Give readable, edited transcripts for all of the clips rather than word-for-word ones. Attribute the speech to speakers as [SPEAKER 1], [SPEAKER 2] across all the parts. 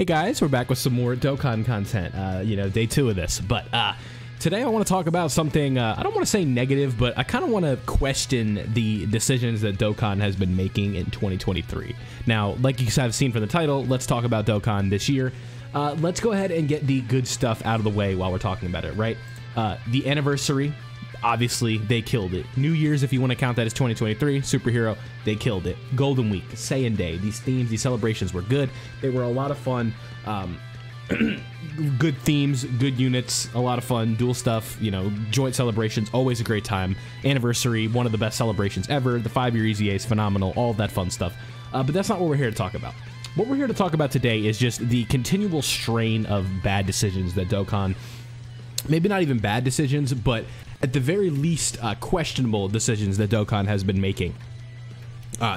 [SPEAKER 1] Hey guys, we're back with some more Dokkan content, day 2 of this, but today I want to talk about something, I don't want to say negative, but I kind of want to question the decisions that Dokkan has been making in 2023. Now, like you guys have seen from the title, let's talk about Dokkan this year. Let's go ahead and get the good stuff out of the way while we're talking about it, right? The anniversary, obviously, they killed it. New Year's, if you want to count that as 2023, Superhero, they killed it. Golden Week, Saiyan Day, these themes, these celebrations were good. They were a lot of fun. Good themes, good units, a lot of fun, dual stuff, joint celebrations, always a great time. Anniversary, one of the best celebrations ever. The 5-year EZA is phenomenal, all of that fun stuff. But that's not what we're here to talk about. What we're here to talk about today is just the continual strain of bad decisions that Dokkan, maybe not even bad decisions, but at the very least, questionable decisions that Dokkan has been making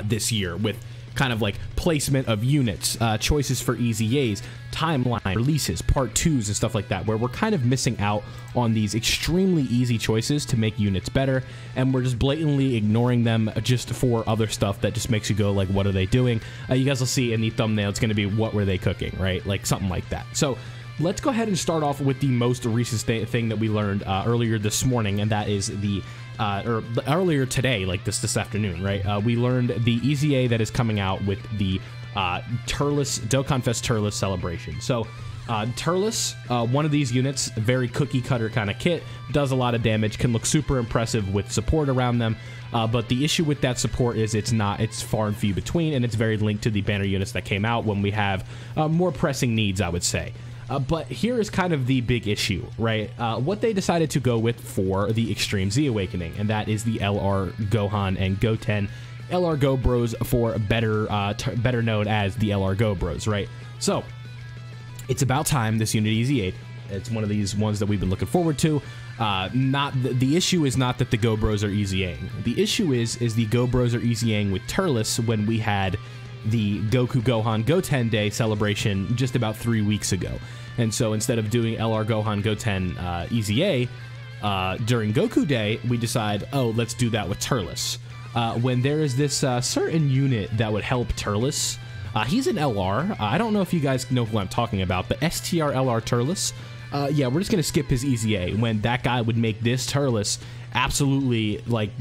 [SPEAKER 1] this year, with kind of like placement of units, choices for EZAs, timeline, releases, part 2s, and stuff like that, where we're kind of missing out on these extremely easy choices to make units better, and we're just blatantly ignoring them just for other stuff that just makes you go like, what are they doing? You guys will see in the thumbnail, it's going to be what were they cooking, right? Like something like that. So let's go ahead and start off with the most recent thing that we learned earlier this morning, and that is or earlier today, like this afternoon, right? We learned the EZA that is coming out with the Dokkan Fest Turles celebration. So Turles, one of these units, very cookie cutter kind of kit, does a lot of damage, can look super impressive with support around them. But the issue with that support is it's far and few between, and it's very linked to the banner units that came out when we have more pressing needs, I would say. But here is kind of the big issue, right? What they decided to go with for the Extreme Z Awakening, and that is the LR Gohan and Goten, LR Go Bros, for better known as the LR Go Bros, right? So it's about time this unit EZA'd. It's one of these ones that we've been looking forward to. The issue is not that the Go Bros are EZAing. The issue is the Go Bros are EZAing with Turles when we had the Goku Gohan Goten Day celebration just about 3 weeks ago. And so instead of doing LR Gohan Goten EZA during Goku Day, we decide, oh, let's do that with Turles. When there is this certain unit that would help Turles, he's an LR. I don't know if you guys know who I'm talking about, but STR LR Turles. Yeah, we're just going to skip his EZA when that guy would make this Turles absolutely like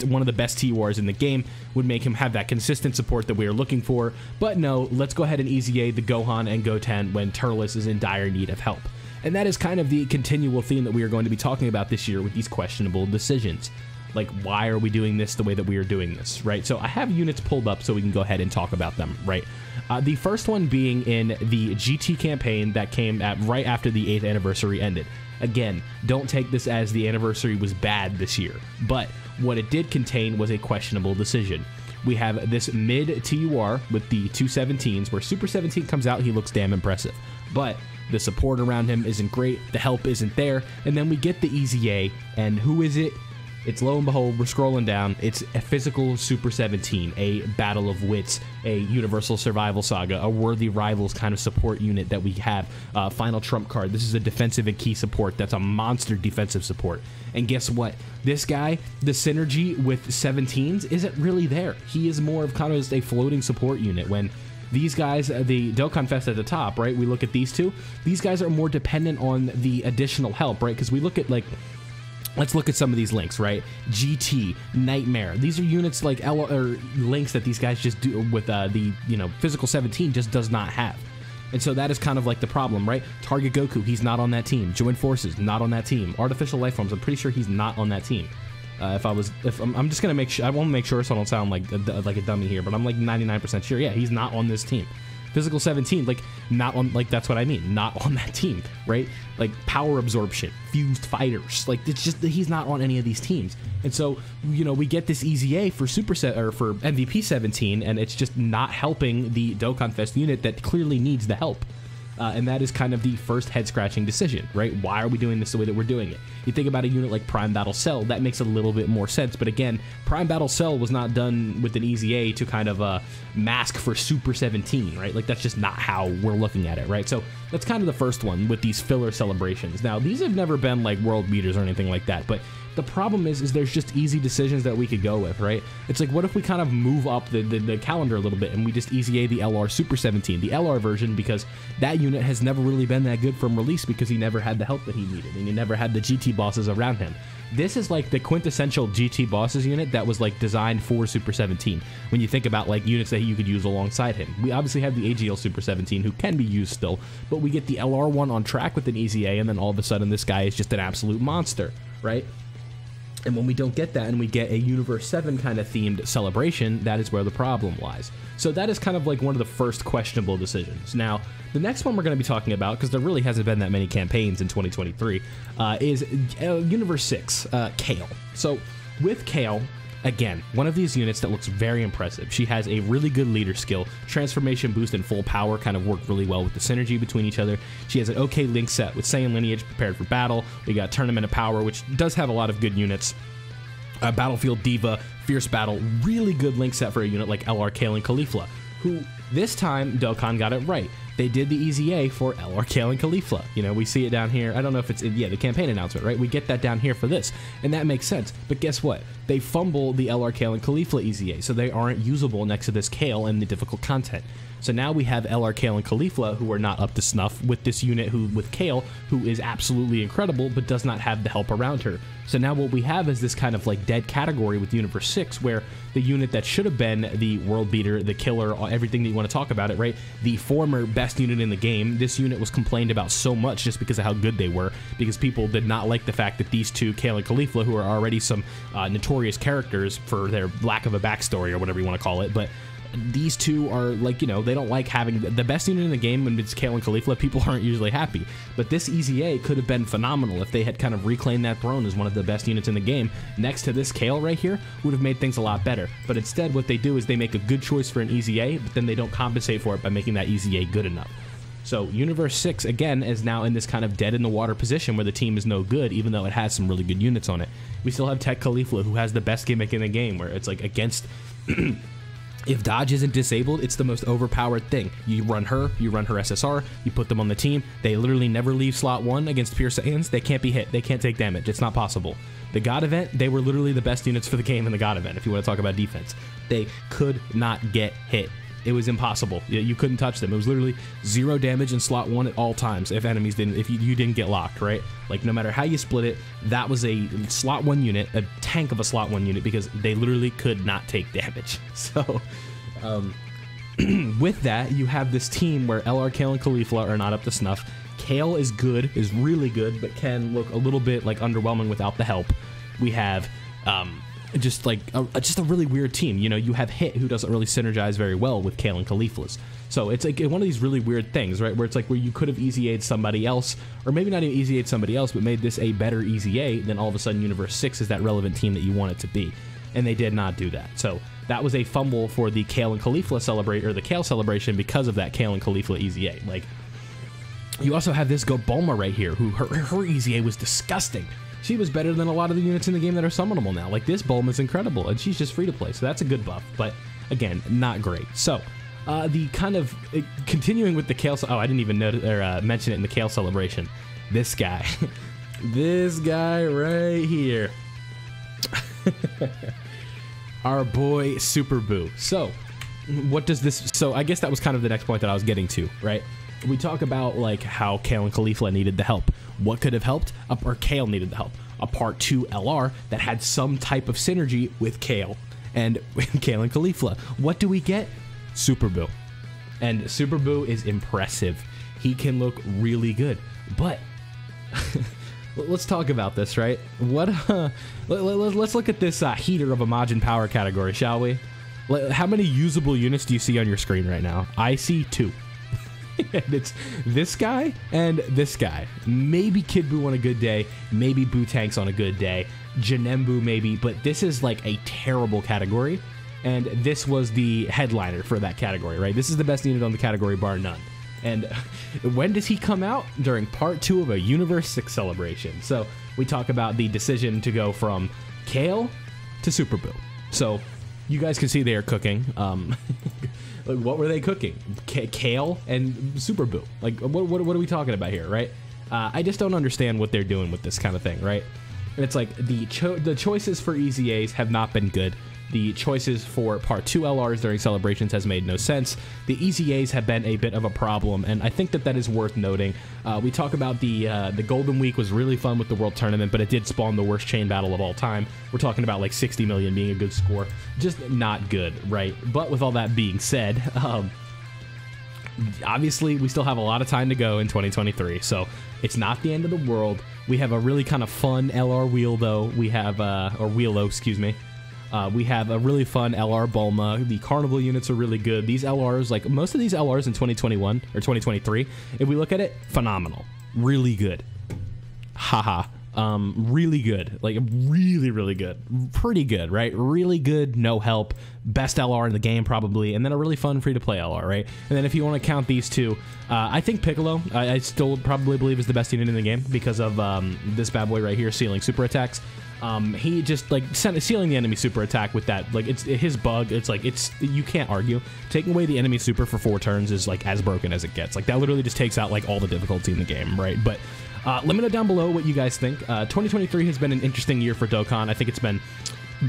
[SPEAKER 1] one of the best T-Wars in the game, would make him have that consistent support that we are looking for. But no, let's go ahead and EZA the Gohan and Goten when Turles is in dire need of help. And that is kind of the continual theme that we are going to be talking about this year with these questionable decisions. Like, why are we doing this the way that we are doing this, right? So I have units pulled up so we can go ahead and talk about them, right? The first one being in the GT campaign that came right after the 8th anniversary ended. Again, don't take this as the anniversary was bad this year, but what it did contain was a questionable decision. We have this mid TUR with the 217s, where Super 17 comes out, he looks damn impressive, but the support around him isn't great, the help isn't there, and then we get the EZA, and who is it? It's, lo and behold, we're scrolling down, it's a physical Super 17, a Battle of Wits, a Universal Survival Saga, a Worthy Rivals kind of support unit that we have. Final Trump card, this is a defensive and key support, that's a monster defensive support. And guess what? This guy, the synergy with 17s isn't really there. He is more of kind of a floating support unit when these guys, the Dokkan Fest at the top, right? We look at these two. These guys are more dependent on the additional help, right? Because we look at like, let's look at some of these links, right? GT, Nightmare. These are units like links that these guys just do with the physical 17 just does not have. And so that is kind of like the problem, right? Target Goku, he's not on that team. Join Forces, not on that team. Artificial Life Forms, I'm pretty sure he's not on that team. I'm just gonna make sure, I won't make sure so I don't sound like a dummy here, but I'm like 99% sure, yeah, he's not on this team. Physical 17, like, not on, like, that's what I mean, not on that team, right? Like, Power Absorption, Fused Fighters, like, it's just, he's not on any of these teams. And so, we get this EZA for for MVP 17, and it's just not helping the Dokkan Fest unit that clearly needs the help. And that is kind of the first head-scratching decision, right? Why are we doing this the way that we're doing it? You think about a unit like Prime Battle Cell, that makes a little bit more sense, but again, Prime Battle Cell was not done with an EZA to kind of mask for Super 17, right? Like, that's just not how we're looking at it, right? So that's kind of the first one with these filler celebrations. Now, these have never been like world beaters or anything like that, but The problem is there's just easy decisions that we could go with, right? It's like, what if we kind of move up the calendar a little bit and we just easy A the LR Super 17, the LR version, because that unit has never really been that good from release because he never had the help that he needed and he never had the GT bosses around him. This is like the quintessential GT bosses unit that was like designed for Super 17. When you think about like units that you could use alongside him, we obviously have the AGL Super 17 who can be used still, but we get the LR one on track with an easy A, and then all of a sudden this guy is just an absolute monster, right? And when we don't get that and we get a Universe 7 kind of themed celebration, that is where the problem lies. So that is kind of like one of the first questionable decisions. Now, the next one we're going to be talking about, because there really hasn't been that many campaigns in 2023, is Universe 6, Kale. So with Kale, again, one of these units that looks very impressive. She has a really good leader skill. Transformation boost and full power kind of work really well with the synergy between each other. She has an okay link set with Saiyan lineage prepared for battle. We got Tournament of Power, which does have a lot of good units. Battlefield Diva, Fierce Battle, really good link set for a unit like LR Kale and Caulifla, who this time Dokkan got it right. They did the easy A for LR Kale and Caulifla. You know, we see it down here. I don't know if it's, yeah, the campaign announcement, right? We get that down here for this, and that makes sense. But guess what? They fumble the LR Kale and Caulifla easy A, so they aren't usable next to this Kale and the difficult content. So now we have LR Kale and Caulifla who are not up to snuff with this unit with Kale, who is absolutely incredible but does not have the help around her. So now what we have is this kind of like dead category with Universe 6, where the unit that should have been the world beater, the killer, everything that you want to talk about it, right? The former best unit in the game, this unit was complained about so much just because of how good they were, because people did not like the fact that these two, Kale and Caulifla, who are already some notorious characters for their lack of a backstory or whatever you want to call it, but these two are like, you know, they don't like having the best unit in the game. When it's Kale and Caulifla, people aren't usually happy. But this easy A could have been phenomenal if they had kind of reclaimed that throne as one of the best units in the game. Next to this Kale right here would have made things a lot better. But instead, what they do is they make a good choice for an easy A, but then they don't compensate for it by making that easy A good enough. So Universe 6, again, is now in this kind of dead-in-the-water position where the team is no good, even though it has some really good units on it. We still have Tech Caulifla, who has the best gimmick in the game, where it's like against... If dodge isn't disabled, it's the most overpowered thing. You run her SSR, you put them on the team, they literally never leave slot 1 against pure Saiyans, they can't be hit, they can't take damage, it's not possible. The God event, they were literally the best units for the game in the God event, if you want to talk about defense. They could not get hit. It was impossible. You couldn't touch them. It was literally 0 damage in slot 1 at all times if enemies didn't, if you didn't get locked, right? Like, no matter how you split it, that was a slot 1 unit, a tank of a slot 1 unit, because they literally could not take damage. So, with that, you have this team where LR, Kale, and Caulifla are not up to snuff. Kale is good, is really good, but can look a little bit like underwhelming without the help. We have, just like just a really weird team. You know, you have Hit, who doesn't really synergize very well with Kale and Caulifla's. So it's like one of these really weird things, right? Where it's like where you could have easy A'd somebody else, or maybe not even easy A'd somebody else, but made this a better easy A, then all of a sudden Universe 6 is that relevant team that you want it to be. And they did not do that. So that was a fumble for the Kale and Caulifla celebrate, or the Kale celebration, because of that Kale and Caulifla easy A. Like, you also have this Bulma right here, who her easy A was disgusting. She was better than a lot of the units in the game that are summonable now. Like, this Bulma's incredible, and she's just free to play, so that's a good buff, but again, not great. So, the kind of continuing with the Kale, oh, I didn't even mention it in the Kale celebration. This guy, this guy right here, our boy Super Boo. So, what does this? So, I guess that was kind of the next point that I was getting to, right? We talk about like how Kale and Caulifla needed the help. What could have helped? Or Kale needed the help. A Part 2 LR that had some type of synergy with Kale and Kale and Caulifla. What do we get? Super Boo. And Super Boo is impressive. He can look really good. But let's talk about this, right? What? Let's look at this heater of a Majin Power category, shall we? How many usable units do you see on your screen right now? I see 2. And it's this guy and this guy. Maybe Kid Buu on a good day, maybe Boo Tanks on a good day, Janembu maybe, but this is like a terrible category, and this was the headliner for that category, right? This is the best unit on the category, bar none. And when does he come out? During Part 2 of a Universe 6 celebration. So we talk about the decision to go from Kale to Super Boo. So you guys can see they are cooking. Like, what were they cooking? Kale and Super Boo. Like, what are we talking about here, right? I just don't understand what they're doing with this kind of thing, right? And it's like the choices for EZAs have not been good. The choices for Part 2 LRs during celebrations has made no sense. The EZAs have been a bit of a problem, and I think that is worth noting. We talk about the Golden Week was really fun with the World Tournament, but it did spawn the worst chain battle of all time. We're talking about like 60 million being a good score. Just not good, right? But with all that being said, obviously we still have a lot of time to go in 2023, so it's not the end of the world. We have a really kind of fun LR wheel, though. We have, or wheelo, excuse me. We have a really fun LR Bulma. The Carnival units are really good. These LRs, like most of these LRs in 2021 or 2023, if we look at it, phenomenal. Really good. Haha. Really good. Like really, really good. Pretty good, right? Really good, no help. Best LR in the game, probably. And then a really fun free-to-play LR, right? And then if you want to count these two, I think Piccolo, I still probably believe is the best unit in the game because of this bad boy right here, sealing super attacks. He just like sealing the enemy super attack with that, like it's his bug. It's like you can't argue. Taking away the enemy super for 4 turns is like as broken as it gets. Like that literally just takes out like all the difficulty in the game, right? But let me know down below what you guys think. 2023 has been an interesting year for Dokkan. I think it's been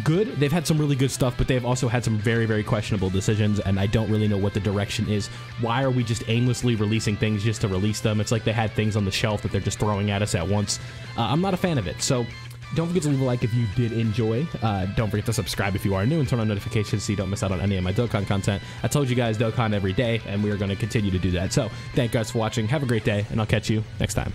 [SPEAKER 1] good. They've had some really good stuff, but they've also had some very, very questionable decisions, and I don't really know what the direction is. Why are we just aimlessly releasing things just to release them? It's like they had things on the shelf that they're just throwing at us at once. I'm not a fan of it, so don't forget to leave a like if you did enjoy. Don't forget to subscribe if you are new and turn on notifications so you don't miss out on any of my Dokkan content. I told you guys Dokkan every day, and we are going to continue to do that. So thank you guys for watching. Have a great day, and I'll catch you next time.